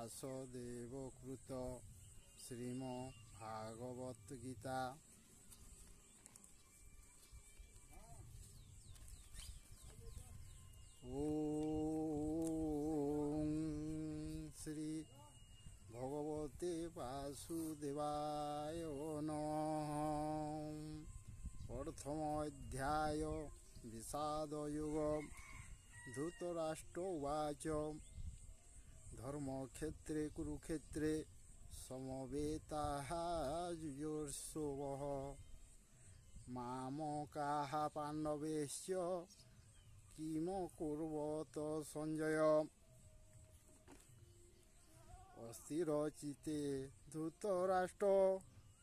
ବ୍ୟାସଦେବ କୃତ ଶ୍ରୀମ ଭାଗବତ ଗୀତା। ଓଁ ଶ୍ରୀ ଭଗବତେ ବାସୁଦେବାୟ ନମଃ। ପ୍ରଥମ ଅଧ୍ୟାୟ ବିଷାଦ ଯୋଗ। ଧୃତରାଷ୍ଟ୍ର ଉବାଚ ଧର୍ମକ୍ଷେତ୍ରେ କୁରୁକ୍ଷେତ୍ରେ ସମବେତାଃ ଯୁଯୋତ୍ସବଃ ମାମକାଃ ପାଣ୍ଡବୈଶ୍ଚ କିମକୁর্বত সঞ্জয়। অস্থিরচিত্তে ধৃতরাষ্ট্র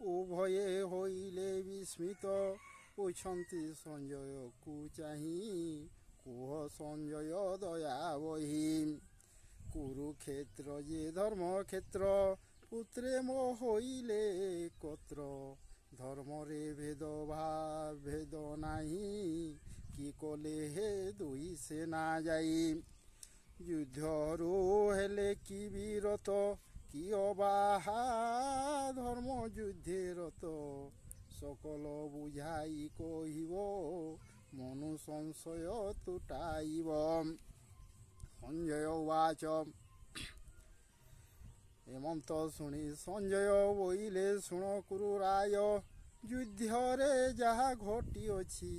উভয়ে হইলে বিস্মিত। পুଛନ୍ତି সঞ্জয়କୁ ଚାହିଁ କୁହ ସଞ୍ଜୟ ଦୟାବହି। କୁରୁକ୍ଷେତ୍ର ଯେ ଧର୍ମକ୍ଷେତ୍ର ପୁତ୍ରେ ମୋ ହଇଲେ ଏକତ୍ର। ଧର୍ମରେ ଭେଦ ନାହିଁ କି କଲେ ହେ ଦୁଇ ସେନା ଯାଇ। ଯୁଦ୍ଧରୁ ହେଲେ କି ବିରତ କି ଅବାହା ଧର୍ମ ଯୁଦ୍ଧେ ରତ। ସକଲ ବୁଝାଇ କହିବ ମନୁ ସଂଶୟ ତୁଟାଇବ। ସଞ୍ଜୟ ଉବାଚ ଏମନ୍ତ ଶୁଣି ସଞ୍ଜୟ ବୋଇଲେ ଶୁଣ କୁରୁରାୟ। ଯୁଦ୍ଧରେ ଯାହା ଘଟିଅଛି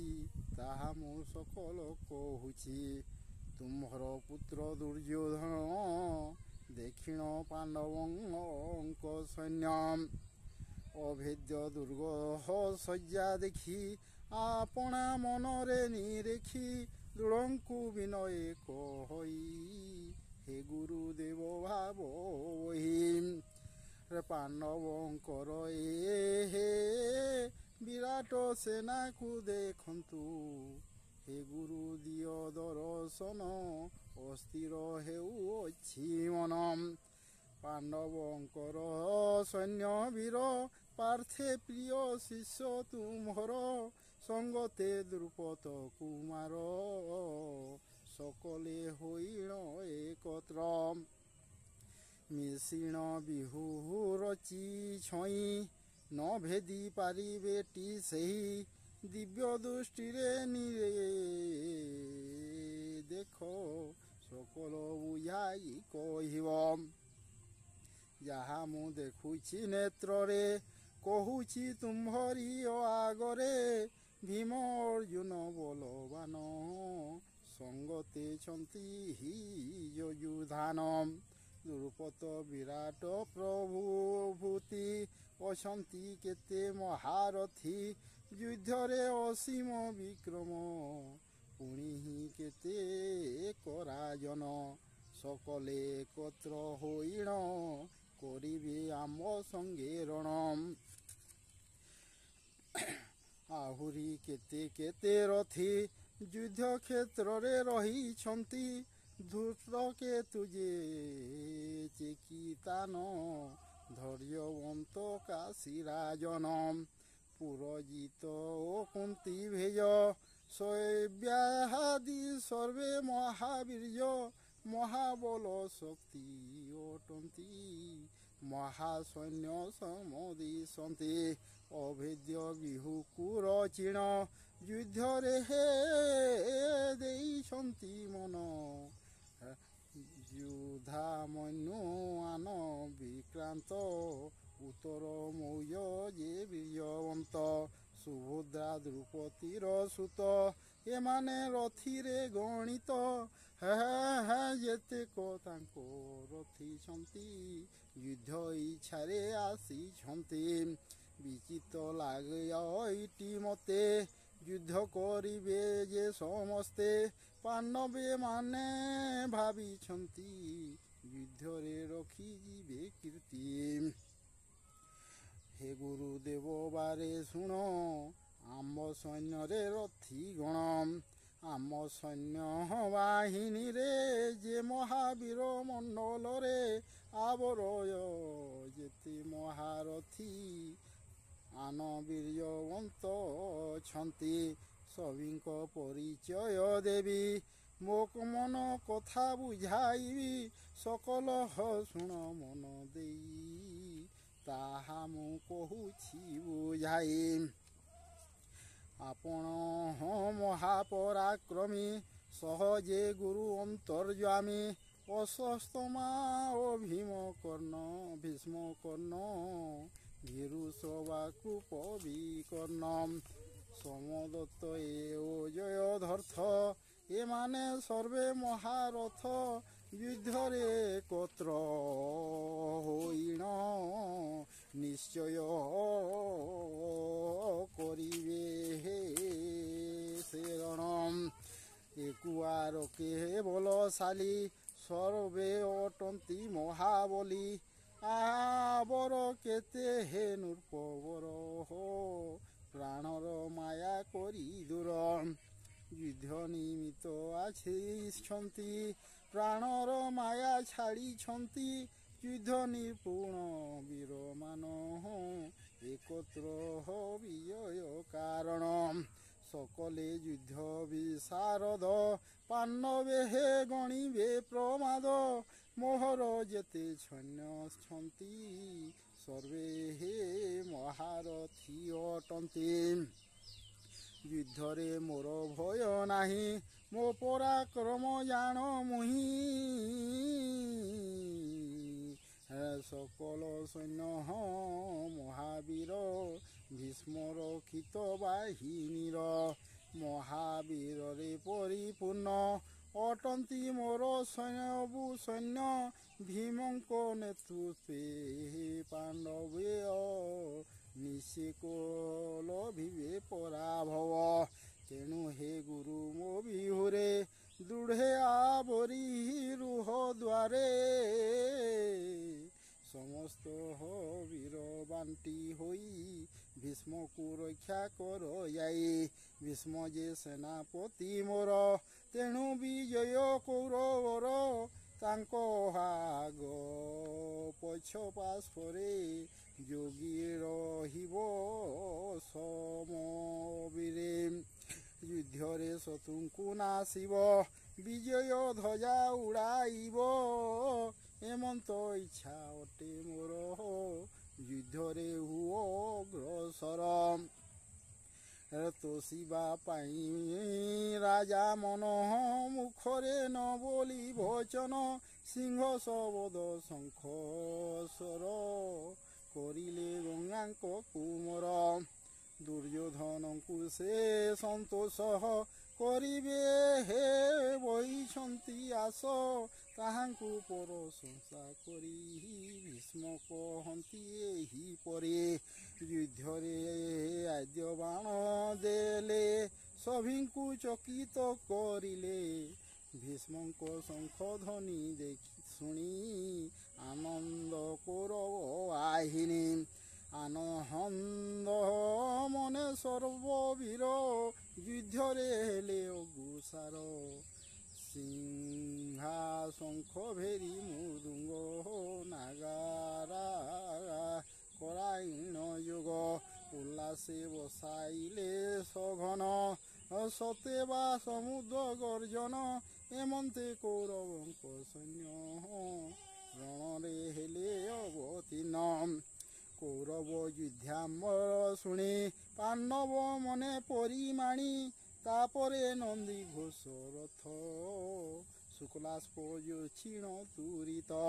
ତାହା ମୁଁ ସକଲ କହୁଛି। ତୁମ୍ଭର ପୁତ୍ର ଦୁର୍ଯ୍ୟୋଧନ ଦେଖିଣ ପାଣ୍ଡବଙ୍କ ସୈନ୍ୟ। ଅଭେଦ୍ୟ ଦୁର୍ଗ ଶଯ୍ୟା ଦେଖି ଆପଣା ମନରେ ନିରେଖି। ଦୃଢ଼ଙ୍କୁ ବିନୟ କହି ହେ ଗୁରୁଦେବ ଭାବ ବହି। ପାଣ୍ଡବଙ୍କର ହେ ବିରାଟ ସେନାକୁ ଦେଖନ୍ତୁ। ହେ ଗୁରୁ ଦିଅ ଦର୍ଶନ ଅସ୍ଥିର ହେଉଅଛି ମନ। ପାଣ୍ଡବଙ୍କର ସୈନ୍ୟ ବୀର ପାର୍ଥେ ପ୍ରିୟ ଶିଷ୍ୟ ତୁମ୍ଭର। ସଙ୍ଗତେ ଦ୍ରୁପଦ କୁମାର সকলে হইণ একত্র। মিশ্রিণ বিহু রচি ছই ন ভেদি ପାରିବେଟି ସେହି। ଦିବ୍ୟ ଦୃଷ୍ଟିରେ ଦେଖ ସକଳ ବୁଝାଇ କହିବ। ଯାହା ମୁଁ ଦେଖୁଛି ନେତ୍ରରେ କହୁଛି ତୁମ୍ଭରି ଆଗରେ। ଭୀମ ଅର୍ଜୁନ ବଳବାନ ସଙ୍ଗତେ ଛନ୍ତି ଯୁଧାନ। ଦ୍ରୁପଦ ବିରାଟ ପ୍ରଭୃତି ଅଛନ୍ତି କେତେ ମହାରଥୀ। ଯୁଦ୍ଧରେ ଅସୀମ ବିକ୍ରମ ପୁଣି କେତେ କରାଜନ। সকলে একত্র হইণ କରିବେ ଆମ ସଙ୍ଗେ ରଣ। ଆହୁରି କେତେ କେତେ ରଥୀ ଯୁଦ୍ଧ କ୍ଷେତ୍ରରେ ରହିଛନ୍ତି। ଧୂର୍ତ୍ତକେତୁ ଯେ ଚେକିତାନ ଧୈର୍ଯ୍ୟବନ୍ତ କାଶୀରାଜନ। ପୁରଜିତ ଓ କୁନ୍ତୀ ଭେଜ ଶୈବ୍ୟାଦି ସର୍ବେ ମହାବୀର୍ଯ୍ୟ। ମହାବଳ ଶକ୍ତି ଅଟନ୍ତି ମହାସୈନ୍ୟ ସମଦିଶନ୍ତି। ଅଭେଦ୍ୟ ବିହୁକୁ ରଚିଣ ଯୁଦ୍ଧରେ ହେ ଦେଇଛନ୍ତି ମନ। ଯୁଧାମନ୍ୟୁ ଆନ ବିକ୍ରାନ୍ତ ଉତ୍ତର ମୌଜ ଯେ ବୀର୍ଯ୍ୟବନ୍ତ। ସୁଭଦ୍ରା ଦ୍ରୌପଦୀର ସୁତ ଏମାନେ ରଥିରେ ଗଣିତ। ଯେତେକ ତାଙ୍କ ରଥିଛନ୍ତି ଯୁଦ୍ଧ ଇଚ୍ଛାରେ ଆସିଛନ୍ତି। ବିଚିତ ଲାଗେ ଏଇଟି ମତେ ଯୁଦ୍ଧ କରିବେ ଯେ ସମସ୍ତେ। ପାଣ୍ଡବେ ମାନେ ଭାବିଛନ୍ତି ଯୁଦ୍ଧରେ ରଖିଯିବେ କୀର୍ତ୍ତି। ହେ ଗୁରୁଦେବ ବାରେ ଶୁଣ ଆମ ସୈନ୍ୟରେ ରଥୀ ଗଣ। ଆମ ସୈନ୍ୟ ବାହିନୀରେ ଯେ ମହାବୀର ମଣ୍ଡଳରେ ଆବରୟ ଯେତେ ମହାରଥୀ ଆନ ବୀର୍ଯ୍ୟବନ୍ତ ଅଛନ୍ତି। ସଭିଙ୍କ ପରିଚୟ ଦେବି ମୋ ମନ କଥା ବୁଝାଇବି ସକଲ ଶୁଣ ମନ ଦେଇ ତାହା ମୁଁ କହୁଛି ବୁଝାଇ ଆପଣ ମହାପରାକ୍ରମୀ ସହଜେ ଗୁରୁ ଅନ୍ତର୍ଯାମୀ ଅଶ୍ୱସ୍ତମା ଓ ଭୀଷ୍ମ କର୍ଣ୍ଣ ଭୀରୁ ସବା କୃପ ବିକର୍ଣ୍ଣ ସମଦତ୍ତ ଓ ଜୟଧର୍ଥ ଏମାନେ ସର୍ବେ ମହାରଥ ଯୁଦ୍ଧରେ ଏକତ୍ର ହୋଇଣ ନିଶ୍ଚୟ କରିବେ ଶରଣ ଏକୁଆର କେବଳଶାଳୀ ସର୍ବେ ଅଟନ୍ତି ମହାବଳୀ ଆବର କେତେ ହେ ନୃପବର ପ୍ରାଣର ମାୟା କରି ଦୂର ଯୁଦ୍ଧ ନିମିତ୍ତ ଆସିଛନ୍ତି ପ୍ରାଣର ମାୟା ଛାଡ଼ିଛନ୍ତି ଯୁଦ୍ଧ ନିପୁଣ ବୀରମାନ ଏକତ୍ର ବିଜୟ କାରଣ সকলে যুদ্ধ বিশারদ পাণ্ডবে হে গণিবে প্রমাদ মোহর যেতে সৈন্যছন্তি সর্বে হে মহারথী অটন্তি যুদ্ধরে মোর ভয় নাহি মো পরাক্রম জাণ মুহি সকল সৈন্য মহাবীর ভীষ্ম রক্ষিত বাহিনীর মহাবীରରେ ପରିପୂର୍ଣ୍ଣ ଅଟନ୍ତି ମୋର ସୈନ୍ୟ ଭୀମଙ୍କ ନେତୃତ୍ୱେ ପାଣ୍ଡବେ ନିଶେକ ଲଭିବେ ପରାଭବ ତେଣୁ ହେ ଗୁରୁ ମୋ ବିହୁରେ ଦୃଢ଼େ ଆବରି ରୁହ ଦ୍ୱାରେ ସମସ୍ତ ବୀର ବାଣ୍ଟି ହୋଇ ଭୀଷ୍ମକୁ ରକ୍ଷା କର ଯାଇ ଭୀଷ୍ମ ଯେ ସେନାପତି ମୋର ତେଣୁ ବିଜୟ କୌରବର ତାଙ୍କ ଆଗ ପଛ ପାର୍ଶ୍ୱରେ ଯୋଗୀ ରହିବ ସମବୀରେ ଯୁଦ୍ଧରେ ଶତ୍ରୁଙ୍କୁ ନାଶିବ ବିଜୟ ଧ୍ୱଜା ଉଡ଼ାଇବ ଏମନ୍ତ ଇଚ୍ଛା ଅଟେ ମୋର ଯୁଦ୍ଧରେ ହୁଅ ଅଗ୍ରସର ତୋଷିବା ପାଇଁ ରାଜା ମନ ମୁଖରେ ନ ବୋଲି ଭୋଚନ ସିଂହ ଶବଦ ଶଙ୍ଖ ସ୍ୱର କରିଲେ ଗଙ୍ଗାଙ୍କ କୁମର ଦୁର୍ଯ୍ୟୋଧନଙ୍କୁ ସେ ସନ୍ତୋଷ କରିବେ ହେ ବହିଛନ୍ତି ଆସ ତାହାଙ୍କୁ ପ୍ରଶଂସା କରି ଭୀଷ୍ମ କହନ୍ତି ଏହିପରି ଯୁଦ୍ଧରେ ଆଦ୍ୟ ବାଣ ଦେଲେ ସଭିଙ୍କୁ ଚକିତ କରିଲେ ଭୀଷ୍ମଙ୍କ ଶଙ୍ଖ ଧ୍ୱନି ଦେଖି ଶୁଣି ଆନନ୍ଦ କୌରବ ବାହିନୀ ଆନନ୍ଦ ମନେ ସର୍ବବୀର ଯୁଦ୍ଧରେ ହେଲେ ଅଗୁସାର ସିଂହା ଶଙ୍ଖ ଭେରି ମୃଦୁଙ୍ଗ ନାଗାରା କରାଇଣ ଯୋଗ ଉଲ୍ଲାସେ ବସାଇଲେ ସଘନ ସତେବା ସମୁଦ୍ର ଗର୍ଜନ ଏମନ୍ତେ କୌରବଙ୍କ ସୈନ୍ୟ ରଣରେ ହେଲେ ଅବତୀର୍ଣ୍ଣ କୌରବ ଯୁଦ୍ଧାମ୍ବର ଶୁଣି ପାଣ୍ଡବ ମନେ ପରିମାଣି ତାପରେ ନନ୍ଦୀ ଘୋଷ ରଥ ଶୁକ୍ଲାସ୍ପଯୋଚ୍ଛିଣ ତୁରିତ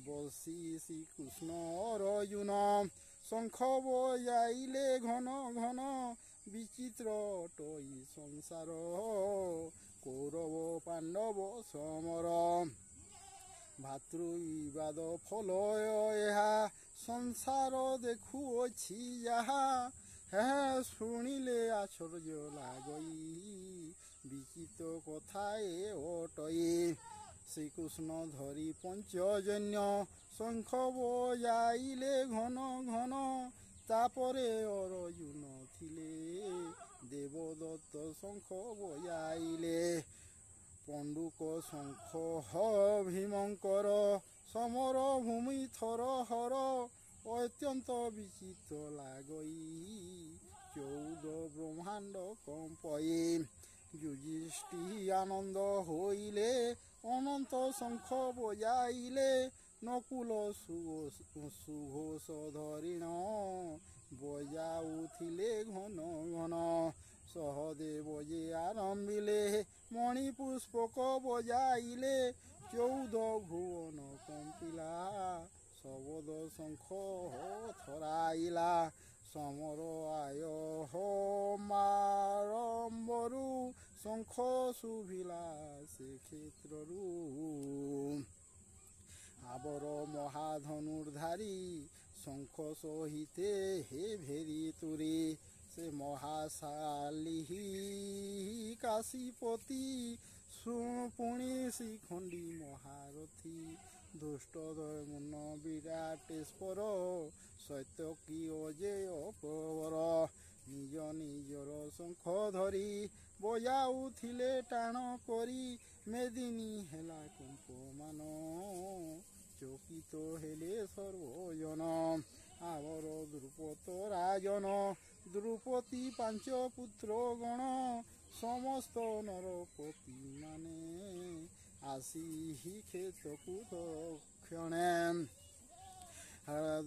ବସି ଶ୍ରୀକୃଷ୍ଣ ଅର୍ଜୁନ ଶଙ୍ଖ ବଜାଇଲେ ଘନ ଘନ ବିଚିତ୍ର ଅଟଇ ସଂସାର କୌରବ ପାଣ୍ଡବ ସମର ଭାତୃବିବାଦ ଫଲ ଏହା ସଂସାର ଦେଖୁଅଛି ଯାହା ହେ ଶୁଣିଲେ ଆଶ୍ଚର୍ଯ୍ୟ ଲାଗଇ ବିଚିତ୍ର କଥା ଏ ଅଟଇ ଶ୍ରୀକୃଷ୍ଣ ଧରି ପଞ୍ଚଜନ୍ୟ ଶଙ୍ଖ ବଜାଇଲେ ଘନ ଘନ ତାପରେ ଅର୍ଜୁନ ଥିଲେ ଦେବଦତ୍ତ ଶଙ୍ଖ ବଜାଇଲେ ପଣ୍ଡୁକ ଶଙ୍ଖ ଭୀମଙ୍କର ସମର ଭୂମି ଥର ହର ଅତ୍ୟନ୍ତ ବିଚିତ୍ର ଲାଗଇ 14 ବ୍ରହ୍ମା ব্রহ্মাণ্ড কম্পয়ে যুধিষ্ঠি আনন্দ হইলে অনন্ত শঙ্খ বজাইলে নকুল সুঘোষ ধরিণ বজাউଥିଲେ ঘন ঘন সহদেব যে আরম্ভিলে মণিপুষ্পক বজাইলে 14 ভুবন কম্পিলা শবদ শঙ্খ থরাইলা সমর আয় মারম্বরু শঙ্খ শুভিলা সে ক্ষেত্ররু আবর মহাধনুর্ধারী শঙ্খ সহিতে হে ভেরি তুরে সে মহাশালী কাশীপতি পুণে শ্রীখণ্ডী মহারথী দুষ্ট দয়মুন বিরাটেশ্বর সত্য কি অজেয় প্রবর নিজ নিজর শঙ্খ ধরি বজাউଥିଲେ টাণ করি মেদিনী হেলা কম্পমান চকিত হেলে সর্বজন আবর দ্রুপদ রাজন দ্রুপদী 5 পুত্র গণ সমস্ত নরপতি মানে আসি ক্ষেত্রকু ক্ষণে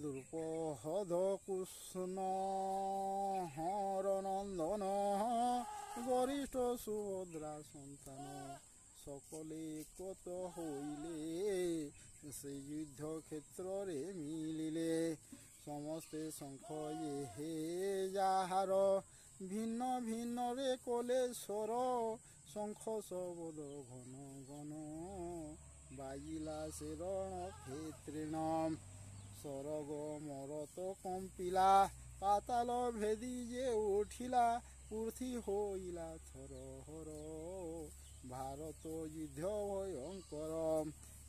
দ্রুপদ কৃষ্ণ হর নন্দন গরিষ্ঠ সুভদ্রা সন্তান সকলে কত হইলে সে যুদ্ধ ক্ষেত্রে মিলিলে সমস্তে শঙ্খ হে যাহার ভিন্ন ভিন্ন রে কলেশ্বর শঙ্খ শবদ ঘন ঘন বাজিলা সে রণক্ষেত্রেণ সরগ মরত কম্পিলা পাতাল ভেদি যে উঠিলা পৃথি হইলা থর হর ভারত যুদ্ধ ভয়ঙ্কর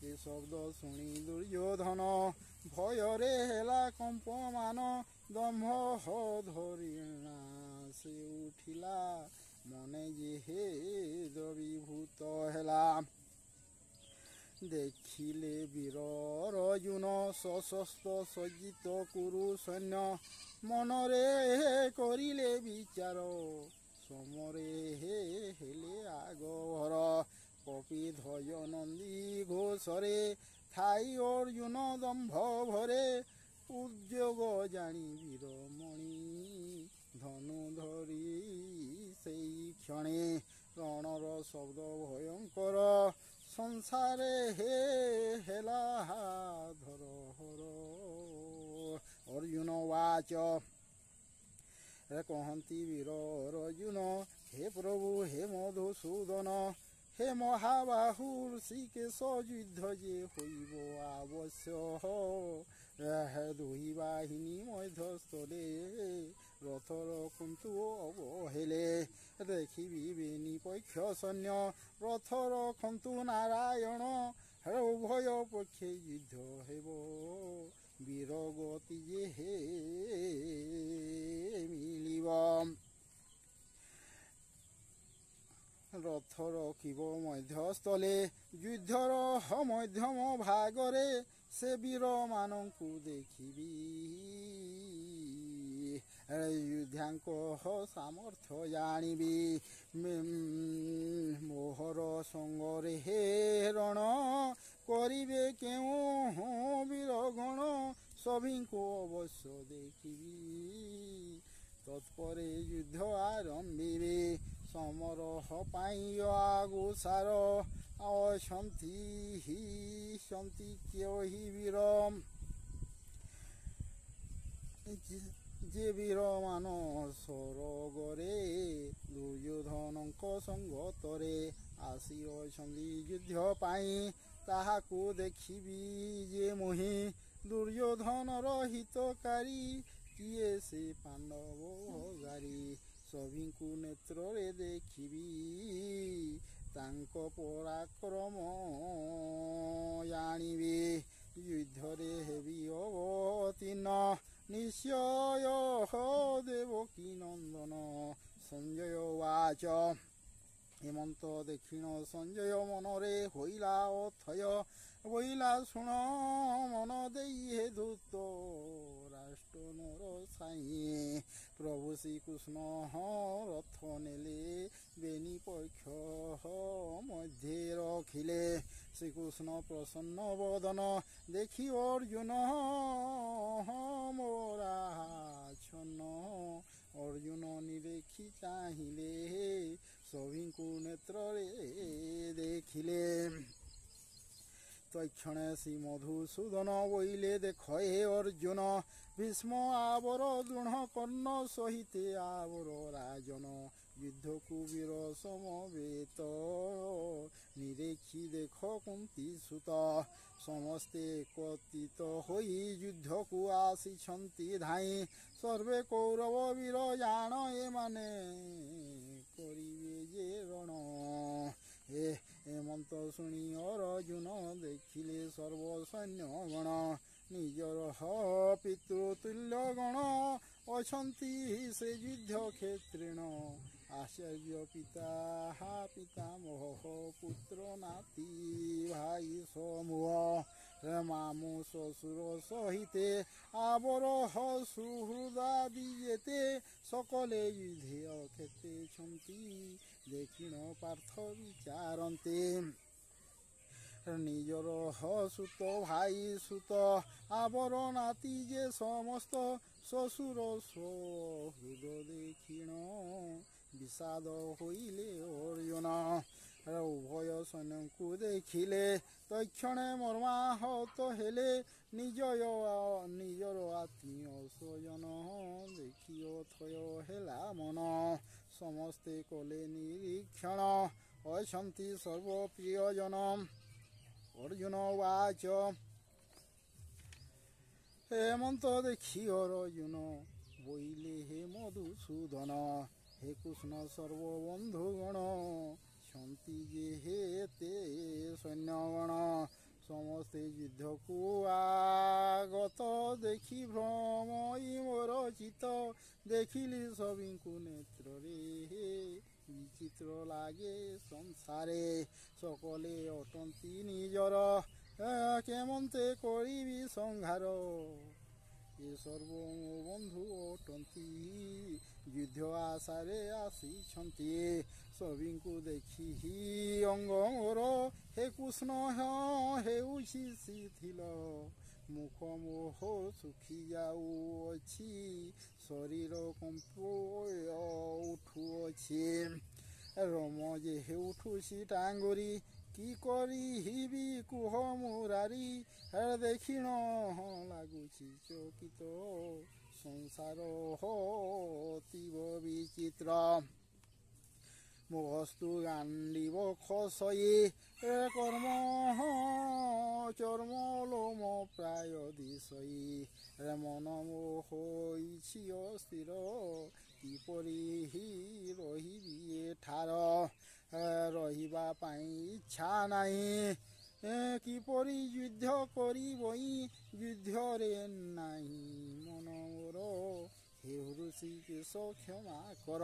এ শব্দ শুনি দুর্যোধন ভୟରେ হেলা কম্পমান দম্ভ ধরিণা সে উঠিলা মনে যে হে দ্রবীভূত হেলা দেখিলে বীর অর্জুন সশস্ত্র সজ্জিত কুরু সৈন্য মনরে করিলে বিচার সমরে হেলে আগভর কপি ধ্বজ নন্দী ঘোষরে ଥାଇ ଅର୍ଜୁନ ଦମ୍ଭ ଭରେ ଉଦ୍ଯୋଗ ଜାଣି ବୀରମଣି ଧନୁ ଧରି ସେଇ କ୍ଷଣେ ରଣର ଶବ୍ଦ ଭୟଙ୍କର ସଂସାରେ ହେଲା ଧର ହର ଅର୍ଜୁନ ୱାଚ କହନ୍ତି ବୀର ଅର୍ଜୁନ ହେ ପ୍ରଭୁ ହେ ମଧୁସୂଦନ হে মহাবাহু ঋষিকেশ যুদ্ধ যে হইব আবশ্য দুই বাহিনী মধ্যস্থলে রথর কুন্তু অবহেলে দেখিবি বেনিপক্ষ সৈন্য রথর খন্তু নারায়ণ উভয় পক্ষে যুদ্ধ হেব বীরগতি যে হে মিলিব রথ রখিব মধ্যস্থলে যুদ্ধর মধ্যম ভাগরে সে বীরମାନଙ୍କୁ ଦେଖିବି ଯୁଦ୍ଧାଙ୍କ ସାମର୍ଥ୍ୟ ଜାଣିବି ମୋହର ସଙ୍ଗରେ ହେ ରଣ କରିବେ କେଉଁ ବୀରଗଣ ସଭିଙ୍କୁ ଅବଶ୍ୟ ଦେଖିବି ତତ୍ପରେ ଯୁଦ୍ଧ ଆରମ୍ଭିବେ ସମରହ ପାଇଁ ଆଗୁସାର ଅଛନ୍ତି କେହି ବୀର ଯେ ବୀରମାନ ସରଗରେ ଦୁର୍ଯ୍ୟୋଧନଙ୍କ ସଙ୍ଗତରେ ଆସିଅଛନ୍ତି ଯୁଦ୍ଧ ପାଇଁ ତାହାକୁ ଦେଖିବି ଯେ ମୁହିଁ ଦୁର୍ଯ୍ୟୋଧନର ହିତକାରୀ କିଏ ସେ ପାଣ୍ଡବ ଗାରୀ ସଭିଙ୍କୁ ନେତ୍ରରେ ଦେଖିବି ତାଙ୍କ ପରାକ୍ରମ ଜାଣିବି ଯୁଦ୍ଧରେ ହେବି ଅବତୀର୍ଣ୍ଣ ନିଶ୍ଚୟ ଦେବକୀ ନନ୍ଦନ ସଞ୍ଜୟ ୱାଚ ହେମନ୍ତ ଦକ୍ଷିଣ ସଞ୍ଜୟ ମନରେ ହୋଇଲା ଅଥୟ ବୋଇଲା ଶୁଣ ମନ ଦେଇ ହେ ଧୂତ ଧୃତରାଷ୍ଟ୍ରନର ସାଇ ପ୍ରଭୁ ଶ୍ରୀକୃଷ୍ଣ ରଥ ନେଲେ ବେନି ପକ୍ଷ ମଧ୍ୟରେ ରଖିଲେ ଶ୍ରୀକୃଷ୍ଣ ପ୍ରସନ୍ନ ବଦନ ଦେଖି ଅର୍ଜୁନ ମୋରାଚ୍ଛନ୍ନ ଅର୍ଜୁନ ନିରେଖି ଚାହିଁଲେ ସଭିଙ୍କୁ ନେତ୍ରରେ ଦେଖିଲେ তক্ষণে শ্রী মধুসূদন বইলে দেখ হে অর্জুন ভীষ্ম আবর দৃঢ় কর্ণ সহিতে আবর রাজন যুদ্ধকু বীর সমবেত নিরেখি দেখ কুন্তি সুত ସମସ୍ତେ একত্রিত হই যুদ্ধকু আসিছন্তি ধাই সর্বে কৌরব বীর জাণ এমানে করিবে যে রণ হেমন্ত শুଣି অর্জুন ଦେଖିଲେ ସର୍ବସୈନ୍ୟ ଗଣ ନିଜର ପିତୃତୁଲ୍ୟ ଗଣ ଅଛନ୍ତି ସେ ଯୁଦ୍ଧ କ୍ଷେତ୍ରେଣ ଆଚାର୍ଯ୍ୟ ପିତା ପିତାମହ ପୁତ୍ର ନାତି ଭାଇ ସମୂହ ମାମୁଁ ଶ୍ୱଶୁର ସହିତେ ଆବରହ ସୁହୃଦାଦି ଯେତେ সকলে যুদ্ধে ক্ষেত্রেছন্তি দেখিণ পার্থ বিচারন্তে নিজর সুত ভাই সুত আবর নাতি যে সমস্ত শ্বশুর সহৃদ দেখিণ বিষাদ হইলে অর্জুন উভয় সৈন্যଙ୍କୁ ଦେଖିଲେ তক্ষণে মর্মাহত হেলে ନିଜର ଆତ୍ମୀୟ ସ୍ୱଜନ ଦେଖି ଅଥୟ ହେଲା ମନ ସମସ୍ତେ କଲେ ନିରୀକ୍ଷଣ ଅଛନ୍ତି ସର୍ବପ୍ରିୟଜନ ଅର୍ଜୁନ ବାଚ ହେମନ୍ତ ଦେଖି ଅର୍ଜୁନ বইলে হে মধুসূদন হে কৃষ্ণ সর্ববন্ধুগণ ଛନ୍ତି যে হেতে সৈন্যগণ ସମସ୍ତେ ଯୁଦ୍ଧକୁ ଆଗତ ଦେଖି ଭ୍ରମଇ ମୋର ଚିତ ଦେଖିଲି ସଭିଙ୍କୁ ନେତ୍ରରେ ବିଚିତ୍ର ଲାଗେ ସଂସାରେ সকলে ଅଟନ୍ତି ନିଜର କେମନ୍ତେ କରିବି ସଂହାର ଏ ସର୍ବ ମୋ ବନ୍ଧୁ ଅଟନ୍ତି ଯୁଦ୍ଧ ଆଶାରେ ଆସିଛନ୍ତି ସଭିଙ୍କୁ ଦେଖି ଅଙ୍ଗ ମୋର হে কৃষ্ণ ହେଉଛି ଶିଥିଳ মুখ মোহ শুখি যাউଅଛି শরীর কম্প উঠুଅଛି রোম যে উঠুছি টাঙ্গুরি কি କରିବି କୁହ ମୁରାରି ଦେଖିଣ ଲାଗୁଛି ଚକିତ ସଂସାର ଅତୀବ ବିଚିତ୍ର ମୋ ହସ୍ତୁ ଗାଣ୍ଡିବ ଖସଇ কর্ম চর্ম লোম প্রায় দিশই মন হইছি অস্থির কিপরি রহিবি এঠার রহিবা পাই ইচ্ছা নাই কিপরি যুদ্ধ করিবই যুদ্ধরে নাই মন মোর হে ঋষি কেশ ক্ষমা কর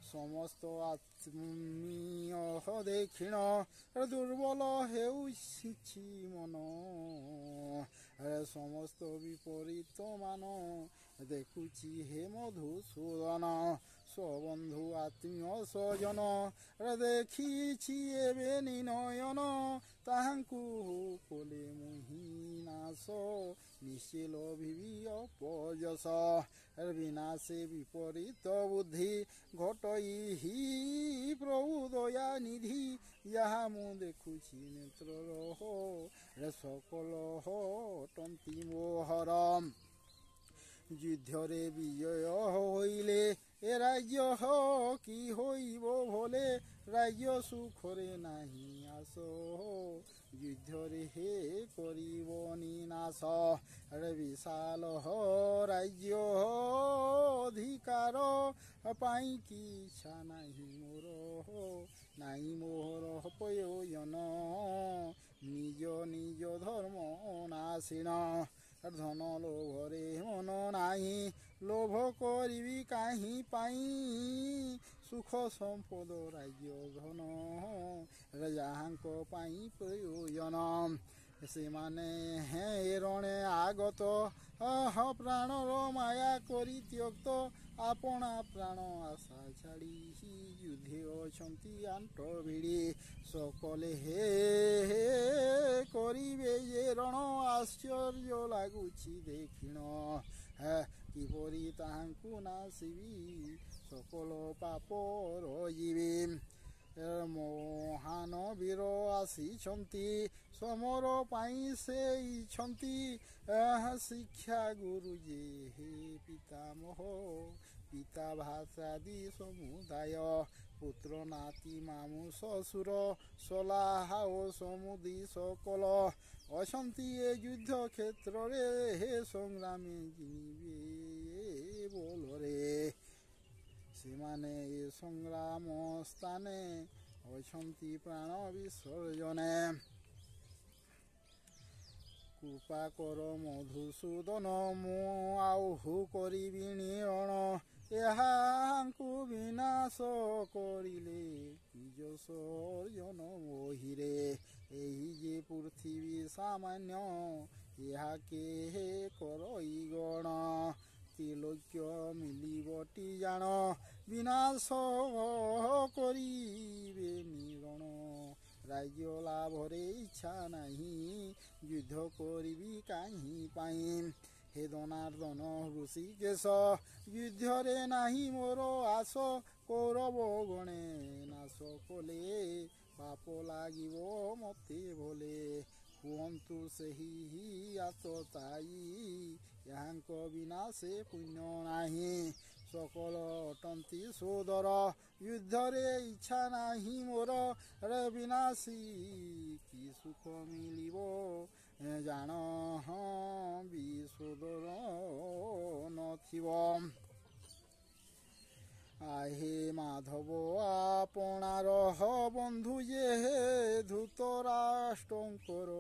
সমস্ত আত্মীয় দেখিণ দুর্বল ହେଉଛି মন ସମସ୍ତ ବିପରୀତ ମାନ ଦେଖୁଛି ହେ ମଧୁସୂଦନ ସ୍ୱବନ୍ଧୁ ଆତ୍ମୀୟ ସ୍ୱଜନ ଦେଖିଛି ଏବେ ନିନୟନ ତାହାଙ୍କୁ କଲେ ମୁହିଁ ନାଶ ନିଶ୍ଚେ ଲଭିବି ଅପଯଶ ବିନାଶେ ବିପରୀତ ବୁଦ୍ଧି ଘଟଇ ପ୍ରଭୁ ଦୟା ନିଧି ଯାହା ମୁଁ ଦେଖୁଛି ନେତ୍ରର সকল অটন্তি মোহর যুদ্ধরে বিজয় হইলে এ রাজ্য কি হইব ভলে রাজ্য সুখরে নাহি আস যুদ্ধরে হে করিব নিনাশ বিশাল রাজ্য অধিকার পাই কি ইচ্ছা নাহি মোর নাই মোহর প্রয়োজন নিজ নিজ ধর্ম নাশীন ধন লোভরে মন ନାହିଁ লোভ କରିବି କାହିଁ ପାଇଁ ସୁଖ ସମ୍ପଦ ରାଜ୍ୟ ଧନ ଯାହାଙ୍କ ପାଇଁ ପ୍ରୟୋଜନ ସେମାନେ ରଣେ ଆଗତ ପ୍ରାଣର ମାୟା କରି ତ୍ୟକ୍ତ ଆପଣା ପ୍ରାଣ ଆଶା ଛାଡ଼ି ଯୁଦ୍ଧେ ଅଛନ୍ତି ଆଣ୍ଟ ଭିଡ଼ି ସକଲେ କରିବେ ଯେ ରଣ ଆଶ୍ଚର୍ଯ୍ୟ ଲାଗୁଛି ଦେଖିଣ କିପରି ତାହାଙ୍କୁ ନାସିବି ସକଳ ପାପର ଯିବେ ମହାନ ବୀର ଆସିଛନ୍ତି ସମର ପାଇଁ ସେ ଇଛନ୍ତି ଶିକ୍ଷା ଗୁରୁ ଯେ ହେ ପିତାମହ ପିତା ଭାଷାଦି ସମୁଦାୟ ପୁତ୍ର ନାତି ମାମୁଁ ଶ୍ୱଶୁର ସଲାହ ଓ ସମୁଦି ସକଲ ଅଛନ୍ତି ଏ ଯୁଦ୍ଧ କ୍ଷେତ୍ରରେ ହେ ସଂଗ୍ରାମୀ ଜିଣିବେ ବୋଲରେ ସେମାନେ ଏ ସଂଗ୍ରାମ ସ୍ଥାନେ ଅଛନ୍ତି ପ୍ରାଣ ବିସର୍ଜନେ କୃପା କର ମଧୁସୂଦନ ମୁଁ ଆହୁ କରିବିଣି ଅଣ ଏହାଙ୍କୁ ବିନାଶ କରିଲେ ନିଜ ସର୍ଜନ ବହିରେ ଏହି ଯେ ପୃଥିବୀ ସାମାନ୍ୟ ଏହା କେହେ କରଇ ଗଣ ତ୍ରିଲୋକ୍ୟ ମିଳିବଟି ଜାଣ ବିନାଶ କରିବେ ନିରଣ ରାଜ୍ୟ ଲାଭରେ ଇଚ୍ଛା ନାହିଁ ଯୁଦ୍ଧ କରିବି କାହିଁ ପାଇଁ ହେ ଦନାର୍ଦ୍ଦନ ଋଷିକେଶ ଯୁଦ୍ଧରେ ନାହିଁ ମୋର ଆଶ କୌରବ ଗଣେ ନାଶ କଲେ ପାପ ଲାଗିବ ମୋତେ ଭଲେ କୁହନ୍ତୁ ସେହି ଆତତାୟୀ ଏହାଙ୍କ ବିନା ସେ ପୁଣ୍ୟ ନାହିଁ ସକଳ ଅଟନ୍ତି ସୋଦର ଯୁଦ୍ଧରେ ଇଚ୍ଛା ନାହିଁ ମୋର ବିନାଶୀ କି ସୁଖ ମିଳିବ ଜାଣ ବିଶୋଦର ନଥିବ ଆହେ ମାଧବ ଆପଣାର ବନ୍ଧୁ ଯେ ଧୃତରାଷ୍ଟ୍ରଙ୍କର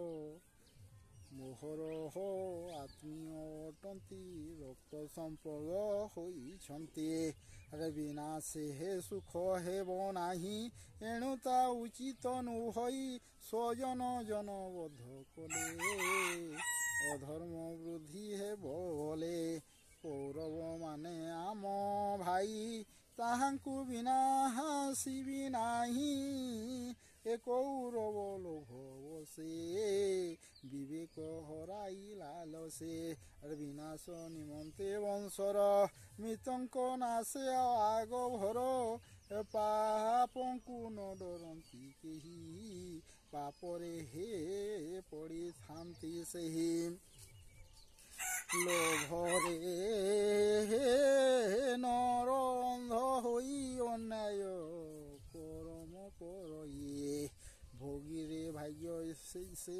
ମୋହର ଆତ୍ମୀୟ ଅଟନ୍ତି ରକ୍ତ ସମ୍ପର୍କ ହୋଇଛନ୍ତି ବିନାଶେ ହେ ସୁଖ ହେବ ନାହିଁ ଏଣୁ ତା ଉଚିତ ନୁହଇ ସ୍ୱଜନ ଜନବଦ୍ଧ କଲେ ଅଧର୍ମ ବୃଦ୍ଧି ହେବ ଭଲେ କୌରବ ମାନେ ଆମ ଭାଇ ତାହାଙ୍କୁ ବିନାଶିବି ନାହିଁ ଏ କୌରବ ଲୋଭ ବସେ ବିବେକ ହରାଇ ଲାଲସେ ବିନାଶ ନିମନ୍ତେ ବଂଶର ମିତଙ୍କ ନାଶେ ଆଗ ଭର ପାପଙ୍କୁ ନ ଡରନ୍ତି କେହି ପାପରେ ହେ ପଡ଼ିଥାନ୍ତି ସେହି ଲୋଭରେ ନର ଅନ୍ଧ ହୋଇ ଅନ୍ୟାୟ କରମ କରଇ ଭୋଗୀରେ ଭାଗ୍ୟ ସେ